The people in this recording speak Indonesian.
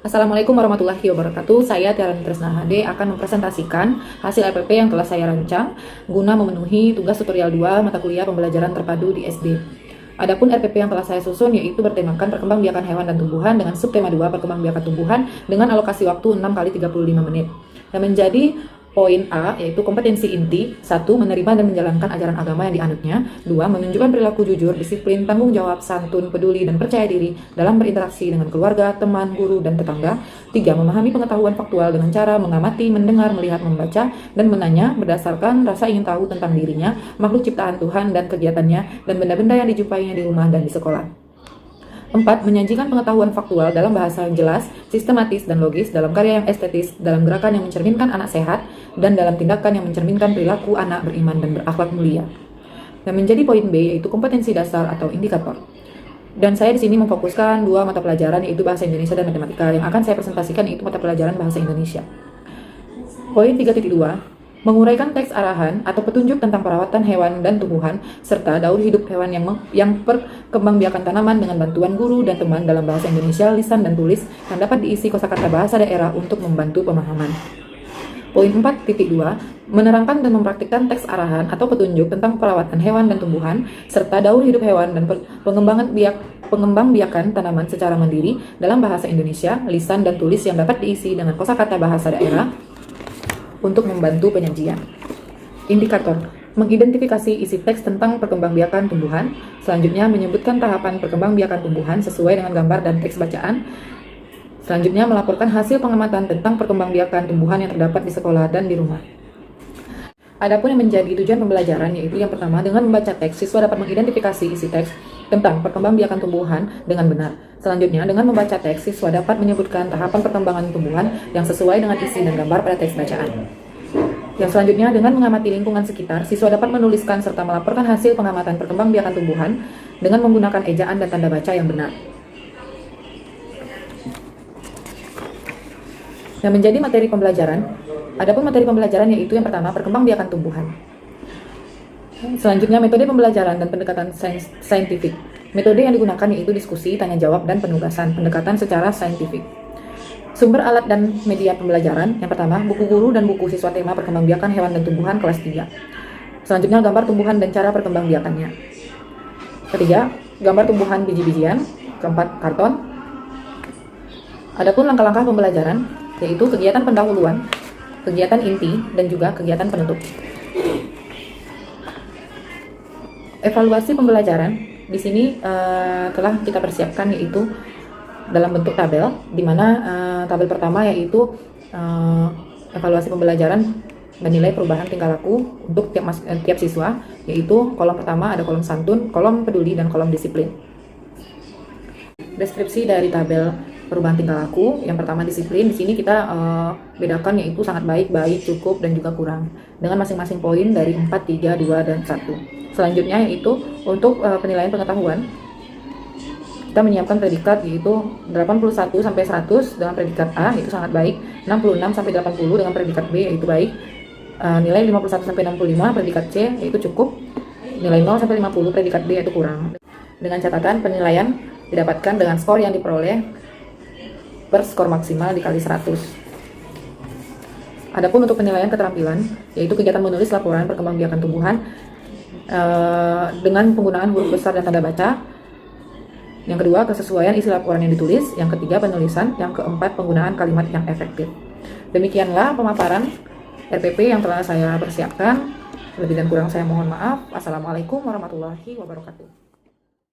Assalamualaikum warahmatullahi wabarakatuh. Saya Tiara Nitresna HD akan mempresentasikan hasil RPP yang telah saya rancang guna memenuhi tugas tutorial 2 mata kuliah pembelajaran terpadu di SD. Adapun RPP yang telah saya susun yaitu bertemakan perkembangbiakan hewan dan tumbuhan dengan subtema 2 perkembangbiakan tumbuhan dengan alokasi waktu 6 kali 35 menit. Dan menjadi poin A yaitu kompetensi inti. 1. Menerima dan menjalankan ajaran agama yang dianutnya. 2. Menunjukkan perilaku jujur, disiplin, tanggung jawab, santun, peduli, dan percaya diri dalam berinteraksi dengan keluarga, teman, guru, dan tetangga. 3. Memahami pengetahuan faktual dengan cara mengamati, mendengar, melihat, membaca, dan menanya berdasarkan rasa ingin tahu tentang dirinya, makhluk ciptaan Tuhan dan kegiatannya, dan benda-benda yang dijumpainya di rumah dan di sekolah. 4. Menyajikan pengetahuan faktual dalam bahasa yang jelas, sistematis, dan logis, dalam karya yang estetis, dalam gerakan yang mencerminkan anak sehat, dan dalam tindakan yang mencerminkan perilaku anak beriman dan berakhlak mulia. Dan menjadi poin B yaitu kompetensi dasar atau indikator. Dan saya di sini memfokuskan 2 mata pelajaran yaitu bahasa Indonesia dan matematika. Yang akan saya presentasikan yaitu mata pelajaran bahasa Indonesia. Poin 3.2. Menguraikan teks arahan atau petunjuk tentang perawatan hewan dan tumbuhan, serta daur hidup hewan yang perkembangbiakan tanaman dengan bantuan guru dan teman dalam bahasa Indonesia, lisan dan tulis, yang dapat diisi kosakata bahasa daerah untuk membantu pemahaman. Poin 4.2. Menerangkan dan mempraktikkan teks arahan atau petunjuk tentang perawatan hewan dan tumbuhan, serta daur hidup hewan dan pengembangbiakan tanaman secara mandiri dalam bahasa Indonesia, lisan dan tulis yang dapat diisi dengan kosakata bahasa daerah untuk membantu penyajian. Indikator. Mengidentifikasi isi teks tentang perkembangbiakan tumbuhan. Selanjutnya menyebutkan tahapan perkembangbiakan tumbuhan sesuai dengan gambar dan teks bacaan. Selanjutnya melaporkan hasil pengamatan tentang perkembangbiakan tumbuhan yang terdapat di sekolah dan di rumah. Adapun yang menjadi tujuan pembelajaran yaitu yang pertama, dengan membaca teks, siswa dapat mengidentifikasi isi teks tentang perkembangbiakan tumbuhan dengan benar. Selanjutnya, dengan membaca teks, siswa dapat menyebutkan tahapan perkembangan tumbuhan yang sesuai dengan isi dan gambar pada teks bacaan. Yang selanjutnya, dengan mengamati lingkungan sekitar, siswa dapat menuliskan serta melaporkan hasil pengamatan perkembangbiakan tumbuhan dengan menggunakan ejaan dan tanda baca yang benar. Yang menjadi materi pembelajaran, adapun materi pembelajaran yaitu yang pertama, perkembangbiakan tumbuhan. Selanjutnya, metode pembelajaran dan pendekatan saintifik. Metode yang digunakan yaitu diskusi, tanya jawab, dan penugasan, pendekatan secara saintifik. Sumber alat dan media pembelajaran, yang pertama, buku guru dan buku siswa tema perkembangbiakan hewan dan tumbuhan kelas 3. Selanjutnya, gambar tumbuhan dan cara perkembangbiakannya. Ketiga, gambar tumbuhan biji-bijian. Keempat, karton. Adapun langkah-langkah pembelajaran, yaitu kegiatan pendahuluan, kegiatan inti, dan juga kegiatan penutup. Evaluasi pembelajaran di sini telah kita persiapkan yaitu dalam bentuk tabel, di mana tabel pertama yaitu evaluasi pembelajaran menilai perubahan tingkah laku untuk tiap siswa, yaitu kolom pertama ada kolom santun, kolom peduli, dan kolom disiplin. Deskripsi dari tabel perubahan tingkah laku, yang pertama disiplin, di sini kita bedakan yaitu sangat baik, baik, cukup, dan juga kurang dengan masing-masing poin dari 4, 3, 2, dan 1. Selanjutnya yaitu untuk penilaian pengetahuan, kita menyiapkan predikat yaitu 81 sampai 100 dengan predikat A yaitu sangat baik, 66 sampai 80 dengan predikat B yaitu baik, nilai 51 sampai 65 predikat C yaitu cukup, nilai 0 sampai 50 predikat D yaitu kurang. Dengan catatan penilaian didapatkan dengan skor yang diperoleh per skor maksimal dikali 100. Adapun untuk penilaian keterampilan yaitu kegiatan menulis laporan perkembangbiakan tumbuhan dengan penggunaan huruf besar dan tanda baca. Yang kedua, kesesuaian isi laporan yang ditulis. Yang ketiga, penulisan. Yang keempat, penggunaan kalimat yang efektif. Demikianlah pemaparan RPP yang telah saya persiapkan. Lebih dan kurang saya mohon maaf. Assalamualaikum warahmatullahi wabarakatuh.